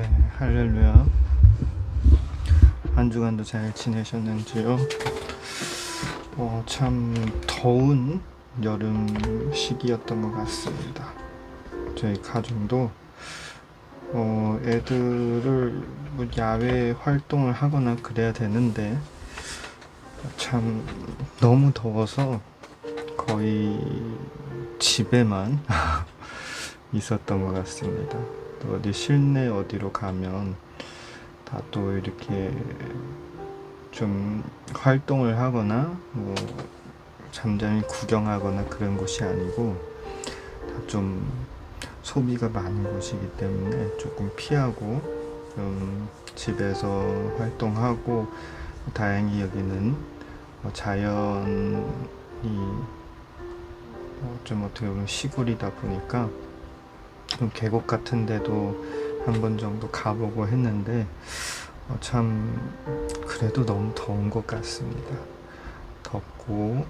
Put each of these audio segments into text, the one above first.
네, 할렐루야. 한 주간도 잘 지내셨는지요? 참 더운 여름 시기였던 것 같습니다. 저희 가정도 애들을 뭐 야외 활동을 하거나 그래야 되는데 참 너무 더워서 거의 집에만 있었던 것 같습니다. 또 어디 실내 어디로 가면 다 또 이렇게 좀 활동을 하거나 뭐 잠잠히 구경하거나 그런 곳이 아니고 다 좀 소비가 많은 곳이기 때문에 조금 피하고 좀 집에서 활동하고, 다행히 여기는 자연이 좀 어떻게 보면 시골이다 보니까 좀 계곡 같은 데도 한 번 정도 가보고 했는데 참 그래도 너무 더운 것 같습니다. 덥고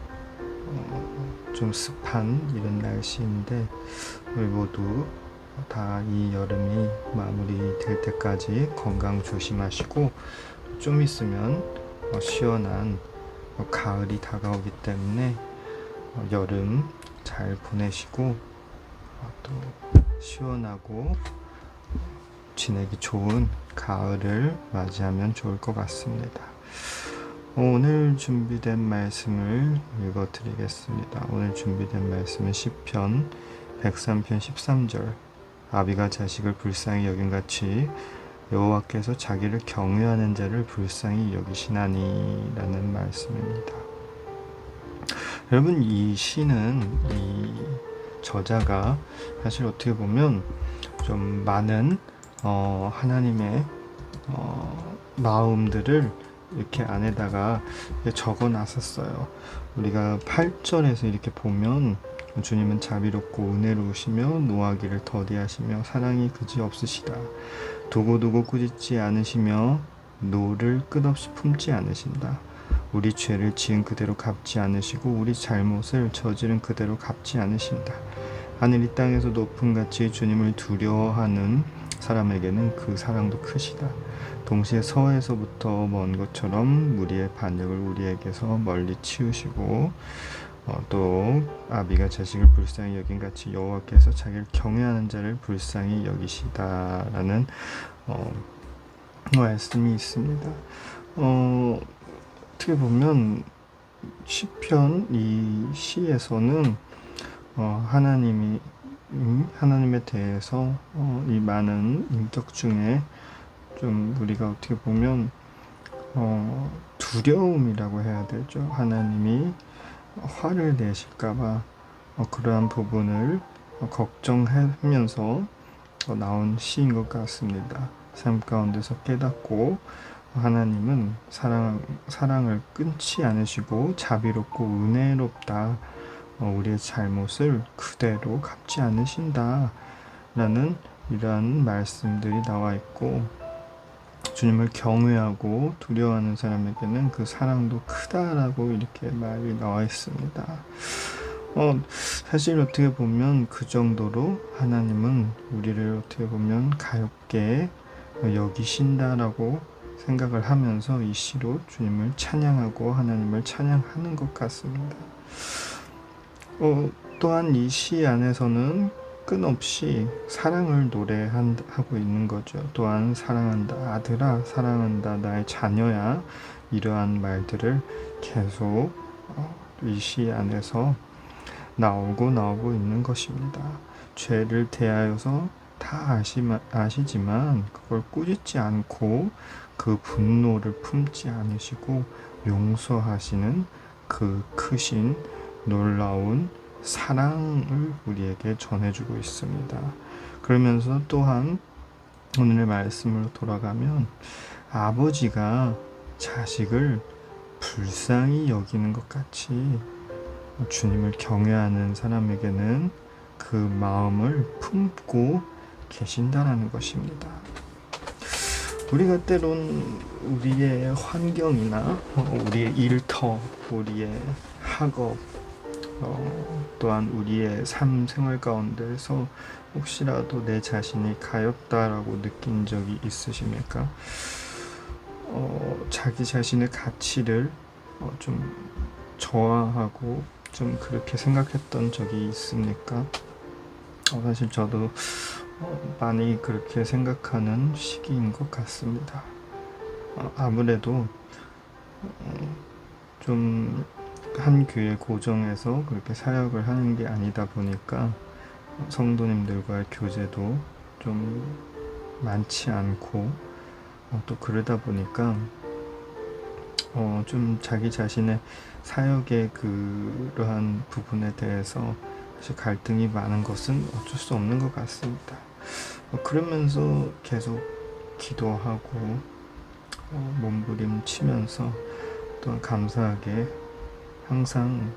좀 습한 이런 날씨인데 우리 모두 다 이 여름이 마무리될 때까지 건강 조심하시고, 좀 있으면 시원한 가을이 다가오기 때문에 여름 잘 보내시고 또 시원하고 지내기 좋은 가을을 맞이하면 좋을 것 같습니다. 오늘 준비된 말씀을 읽어드리겠습니다. 오늘 준비된 말씀은 시편 103편 13절, 아비가 자식을 불쌍히 여긴같이 여호와께서 자기를 경외하는 자를 불쌍히 여기시나니 라는 말씀입니다. 여러분, 이 시는, 이 저자가 사실 어떻게 보면 좀 많은 하나님의 마음들을 이렇게 안에다가 적어 놨었어요. 우리가 8절에서 이렇게 보면 주님은 자비롭고 은혜로우시며 노하기를 더디하시며 사랑이 그지없으시다. 두고두고 꾸짖지 않으시며 노를 끝없이 품지 않으신다. 우리 죄를 지은 그대로 갚지 않으시고 우리 잘못을 저지른 그대로 갚지 않으신다. 하늘이 땅에서 높음같이 주님을 두려워하는 사람에게는 그 사랑도 크시다. 동시에 서에서부터 먼 것처럼 무리의 반역을 우리에게서 멀리 치우시고, 또 아비가 자식을 불쌍히 여긴같이 여호와께서 자기를 경외하는 자를 불쌍히 여기시다라는 말씀이 있습니다. 어떻게 보면 시편 이 시에서는 하나님에 대해서 이 많은 인격 중에 좀 우리가 어떻게 보면 두려움이라고 해야 되죠. 하나님이 화를 내실까봐 그러한 부분을 걱정하면서 나온 시인 것 같습니다. 삶 가운데서 깨닫고 하나님은 사랑을 끊지 않으시고 자비롭고 은혜롭다. 우리의 잘못을 그대로 갚지 않으신다 라는 이러한 말씀들이 나와 있고, 주님을 경외하고 두려워하는 사람에게는 그 사랑도 크다라고 이렇게 말이 나와 있습니다. 사실 어떻게 보면 그 정도로 하나님은 우리를 어떻게 보면 가볍게 여기신다라고 생각을 하면서 이 시로 주님을 찬양하고 하나님을 찬양하는 것 같습니다. 또한 이 시 안에서는 끊없이 사랑을 노래하고 있는 거죠. 또한 사랑한다, 아들아 사랑한다, 나의 자녀야, 이러한 말들을 계속 이 시 안에서 나오고 있는 것입니다. 죄를 대하여서 다 아시지만 그걸 꾸짖지 않고 그 분노를 품지 않으시고 용서하시는 그 크신 놀라운 사랑을 우리에게 전해주고 있습니다. 그러면서 또한 오늘의 말씀으로 돌아가면 아버지가 자식을 불쌍히 여기는 것 같이 주님을 경외하는 사람에게는 그 마음을 품고 계신다라는 것입니다. 우리가 때론 우리의 환경이나 우리의 일터, 우리의 학업, 또한 우리의 삶 생활 가운데서 혹시라도 내 자신이 가엾다라고 느낀 적이 있으십니까? 자기 자신의 가치를 좀 저하하고 좀 그렇게 생각했던 적이 있습니까? 사실 저도 많이 그렇게 생각하는 시기인 것 같습니다. 아무래도 좀 한 교회 고정에서 그렇게 사역을 하는 게 아니다 보니까 성도님들과의 교제도 좀 많지 않고 또 그러다 보니까 좀 자기 자신의 사역의 그러한 부분에 대해서 사실 갈등이 많은 것은 어쩔 수 없는 것 같습니다. 그러면서 계속 기도하고 몸부림치면서 또한 감사하게 항상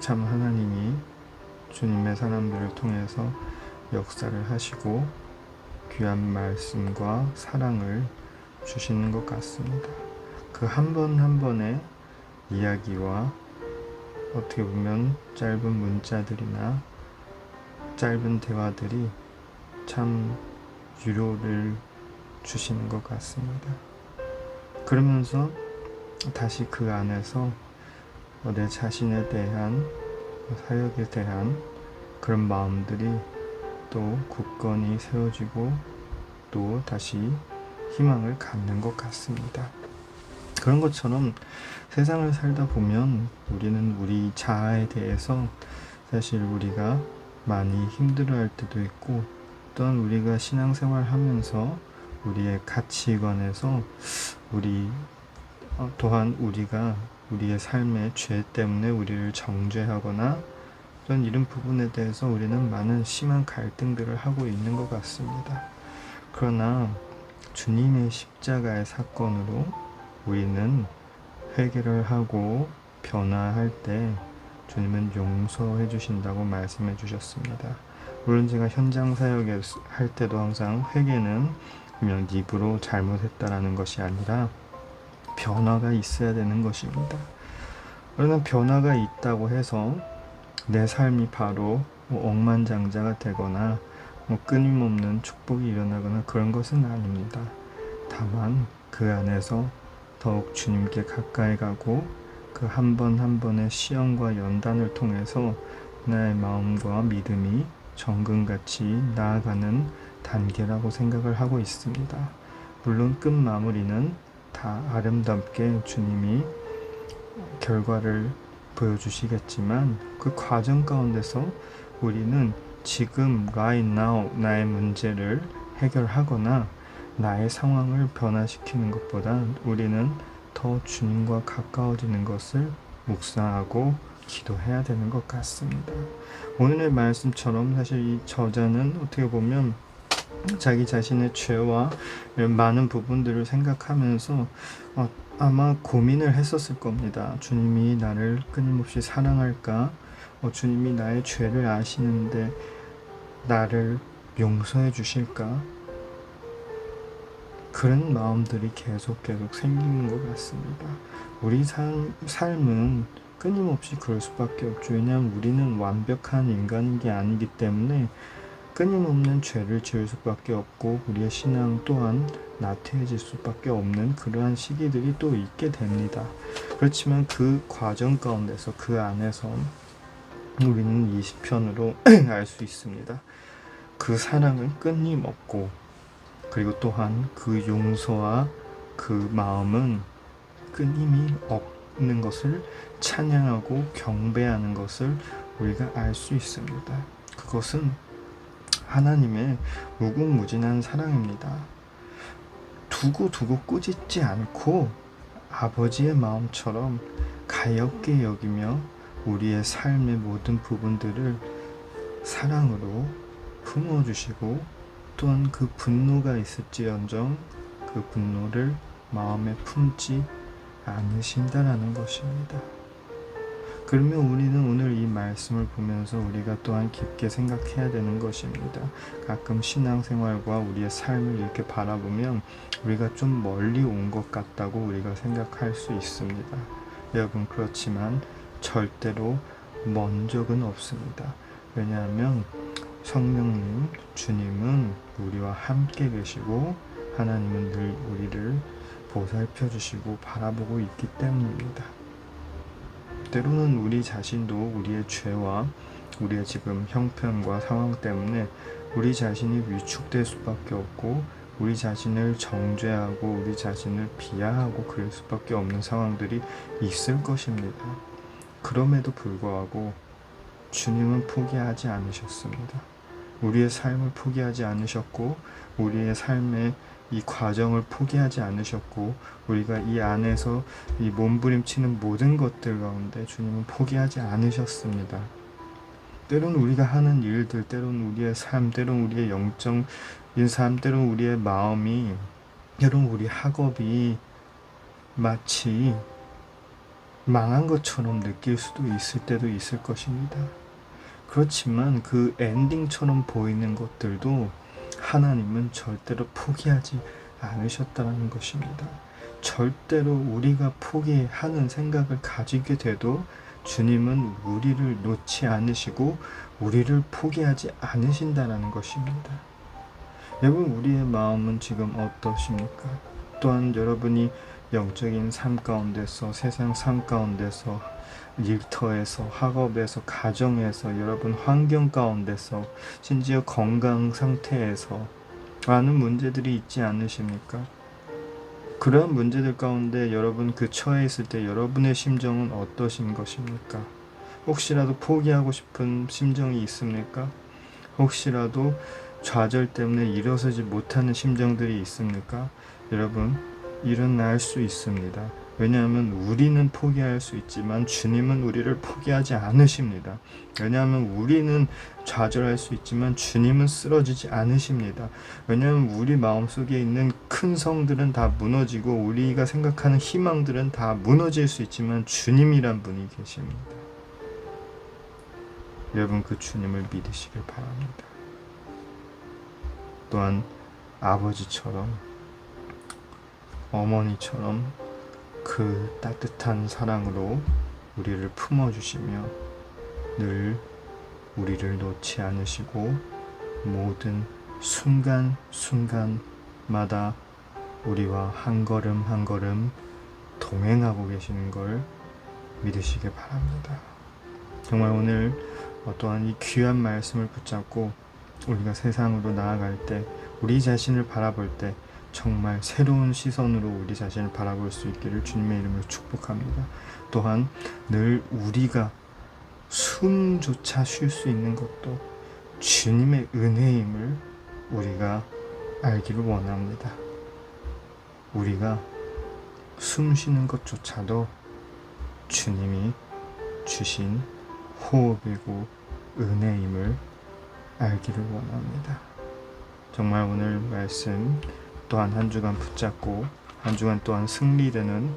참 하나님이 주님의 사람들을 통해서 역사를 하시고 귀한 말씀과 사랑을 주시는 것 같습니다. 그 한 번 한 번의 이야기와 어떻게 보면 짧은 문자들이나 짧은 대화들이 참 위로를 주시는 것 같습니다. 그러면서 다시 그 안에서 내 자신에 대한 사역에 대한 그런 마음들이 또 굳건히 세워지고 또 다시 희망을 갖는 것 같습니다. 그런 것처럼 세상을 살다 보면 우리는 우리 자아에 대해서 사실 우리가 많이 힘들어할 때도 있고 또한 우리가 신앙생활 하면서 우리의 가치관에서 또한 우리가 우리의 삶의 죄 때문에 우리를 정죄하거나 또한 이런 부분에 대해서 우리는 많은 심한 갈등들을 하고 있는 것 같습니다. 그러나 주님의 십자가의 사건으로 우리는 회개를 하고 변화할 때 주님은 용서해 주신다고 말씀해 주셨습니다. 물론 제가 현장 사역을 할 때도 항상 회개는 그냥 입으로 잘못했다라는 것이 아니라 변화가 있어야 되는 것입니다. 그러나 변화가 있다고 해서 내 삶이 바로 억만장자가 되거나 끊임없는 축복이 일어나거나 그런 것은 아닙니다. 다만 그 안에서 더욱 주님께 가까이 가고 그 한 번 한 번의 시험과 연단을 통해서 나의 마음과 믿음이 정금같이 나아가는 단계라고 생각을 하고 있습니다. 물론 끝 마무리는 다 아름답게 주님이 결과를 보여주시겠지만 그 과정 가운데서 우리는 지금 right now 나의 문제를 해결하거나 나의 상황을 변화시키는 것보다 우리는 더 주님과 가까워지는 것을 묵상하고 기도해야 되는 것 같습니다. 오늘의 말씀처럼 사실 이 저자는 어떻게 보면 자기 자신의 죄와 이런 많은 부분들을 생각하면서 아마 고민을 했었을 겁니다. 주님이 나를 끊임없이 사랑할까? 주님이 나의 죄를 아시는데 나를 용서해 주실까? 그런 마음들이 계속 생기는 것 같습니다. 우리 삶은 끊임없이 그럴 수밖에 없죠. 왜냐하면 우리는 완벽한 인간인 게 아니기 때문에 끊임없는 죄를 지을 수밖에 없고 우리의 신앙 또한 나태해질 수밖에 없는 그러한 시기들이 또 있게 됩니다. 그렇지만 그 과정 가운데서 그 안에서 우리는 이 시편으로 알 수 있습니다. 그 사랑은 끊임없고 그리고 또한 그 용서와 그 마음은 끊임이 없는 것을 찬양하고 경배하는 것을 우리가 알 수 있습니다. 그것은 하나님의 무궁무진한 사랑입니다. 두고 꾸짖지 않고 아버지의 마음처럼 가엾게 여기며 우리의 삶의 모든 부분들을 사랑으로 품어주시고 또한 그 분노가 있을지언정 그 분노를 마음에 품지 않으신다라는 것입니다. 그러면 우리는 오늘 이 말씀을 보면서 우리가 또한 깊게 생각해야 되는 것입니다. 가끔 신앙생활과 우리의 삶을 이렇게 바라보면 우리가 좀 멀리 온 것 같다고 우리가 생각할 수 있습니다. 여러분, 그렇지만 절대로 먼 적은 없습니다. 왜냐하면 성령님, 주님은 우리와 함께 계시고 하나님은 늘 우리를 보살펴 주시고 바라보고 있기 때문입니다. 때로는 우리 자신도 우리의 죄와 우리의 지금 형편과 상황 때문에 우리 자신이 위축될 수밖에 없고 우리 자신을 정죄하고 우리 자신을 비하하고 그럴 수밖에 없는 상황들이 있을 것입니다. 그럼에도 불구하고 주님은 포기하지 않으셨습니다. 우리의 삶을 포기하지 않으셨고 우리의 삶의 이 과정을 포기하지 않으셨고 우리가 이 안에서 이 몸부림치는 모든 것들 가운데 주님은 포기하지 않으셨습니다. 때로는 우리가 하는 일들, 때로는 우리의 삶, 때로는 우리의 영적인 삶, 때로는 우리의 마음이, 때로는 우리 학업이 마치 망한 것처럼 느낄 수도 있을 때도 있을 것입니다. 그렇지만 그 엔딩처럼 보이는 것들도 하나님은 절대로 포기하지 않으셨다는 것입니다. 절대로 우리가 포기하는 생각을 가지게 돼도 주님은 우리를 놓지 않으시고 우리를 포기하지 않으신다는 것입니다. 여러분, 우리의 마음은 지금 어떠십니까? 또한 여러분이 영적인 삶 가운데서, 세상 삶 가운데서, 일터에서, 학업에서, 가정에서, 여러분 환경 가운데서, 심지어 건강 상태에서 많은 문제들이 있지 않으십니까? 그런 문제들 가운데 여러분 그 처해 있을 때 여러분의 심정은 어떠신 것입니까? 혹시라도 포기하고 싶은 심정이 있습니까? 혹시라도 좌절 때문에 일어서지 못하는 심정들이 있습니까? 여러분, 일어날 수 있습니다. 왜냐하면 우리는 포기할 수 있지만 주님은 우리를 포기하지 않으십니다. 왜냐하면 우리는 좌절할 수 있지만 주님은 쓰러지지 않으십니다. 왜냐하면 우리 마음속에 있는 큰 성들은 다 무너지고 우리가 생각하는 희망들은 다 무너질 수 있지만 주님이란 분이 계십니다. 여러분, 그 주님을 믿으시길 바랍니다. 또한 아버지처럼, 어머니처럼 그 따뜻한 사랑으로 우리를 품어주시며 늘 우리를 놓지 않으시고 모든 순간순간마다 우리와 한 걸음 한 걸음 동행하고 계시는 걸 믿으시길 바랍니다. 정말 오늘 또한 이 귀한 말씀을 붙잡고 우리가 세상으로 나아갈 때, 우리 자신을 바라볼 때 정말 새로운 시선으로 우리 자신을 바라볼 수 있기를 주님의 이름으로 축복합니다. 또한 늘 우리가 숨조차 쉴 수 있는 것도 주님의 은혜임을 우리가 알기를 원합니다. 우리가 숨 쉬는 것조차도 주님이 주신 호흡이고 은혜임을 알기를 원합니다. 정말 오늘 말씀 또한 한 주간 붙잡고 한 주간 또한 승리되는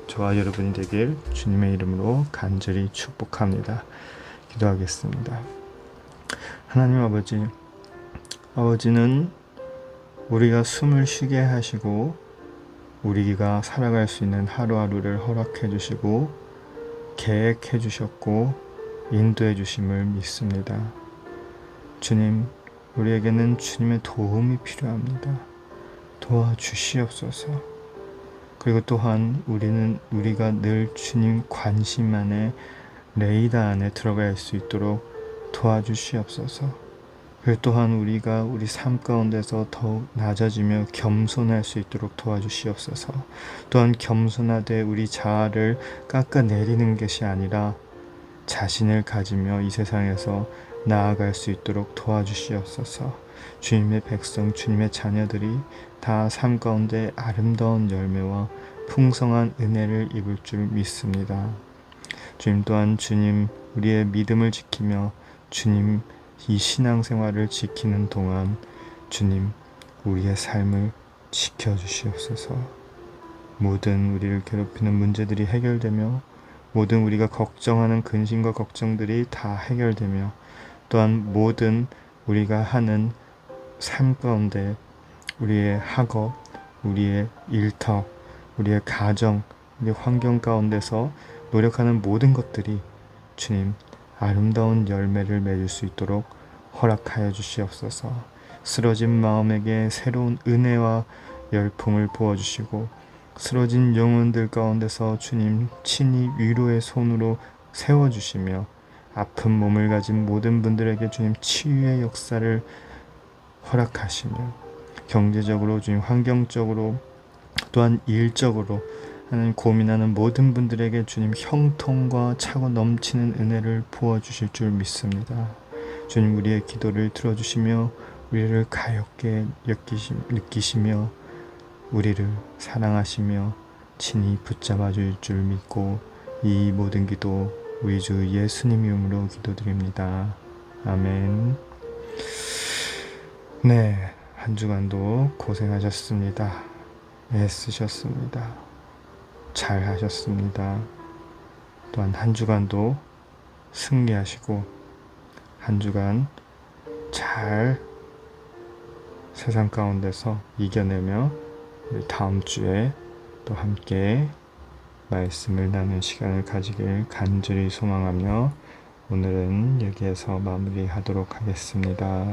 저와 여러분이 되길 주님의 이름으로 간절히 축복합니다. 기도하겠습니다. 하나님 아버지, 아버지는 우리가 숨을 쉬게 하시고 우리가 살아갈 수 있는 하루하루를 허락해 주시고 계획해 주셨고 인도해 주심을 믿습니다. 주님, 우리에게는 주님의 도움이 필요합니다. 도와주시옵소서. 그리고 또한 우리가 늘 주님 관심 안에, 레이더 안에 들어갈 수 있도록 도와주시옵소서. 그리고 또한 우리가 우리 삶 가운데서 더욱 낮아지며 겸손할 수 있도록 도와주시옵소서. 또한 겸손하되 우리 자아를 깎아내리는 것이 아니라 자신을 가지며 이 세상에서 나아갈 수 있도록 도와주시옵소서. 주님의 백성, 주님의 자녀들이 다 삶 가운데 아름다운 열매와 풍성한 은혜를 입을 줄 믿습니다. 주님 또한 주님 우리의 믿음을 지키며 주님 이 신앙생활을 지키는 동안 주님 우리의 삶을 지켜주시옵소서. 모든 우리를 괴롭히는 문제들이 해결되며 모든 우리가 걱정하는 근심과 걱정들이 다 해결되며 또한 모든 우리가 하는 삶 가운데 우리의 학업, 우리의 일터, 우리의 가정, 우리의 환경 가운데서 노력하는 모든 것들이 주님 아름다운 열매를 맺을 수 있도록 허락하여 주시옵소서. 쓰러진 마음에게 새로운 은혜와 열풍을 부어주시고 쓰러진 영혼들 가운데서 주님 친히 위로의 손으로 세워주시며 아픈 몸을 가진 모든 분들에게 주님 치유의 역사를 허락하시며 경제적으로 주님 환경적으로 또한 일적으로 하나님 고민하는 모든 분들에게 주님 형통과 차고 넘치는 은혜를 부어주실 줄 믿습니다. 주님 우리의 기도를 들어주시며 우리를 가엾게 느끼시며 우리를 사랑하시며 친히 붙잡아 줄 줄 믿고 이 모든 기도 우리 주 예수님 이름으로 기도드립니다. 아멘. 네, 한 주간도 고생하셨습니다. 애쓰셨습니다. 잘 하셨습니다. 또한 한 주간도 승리하시고 한 주간 잘 세상 가운데서 이겨내며 우리 다음 주에 또 함께 말씀을 나누는 시간을 가지길 간절히 소망하며 오늘은 여기에서 마무리하도록 하겠습니다.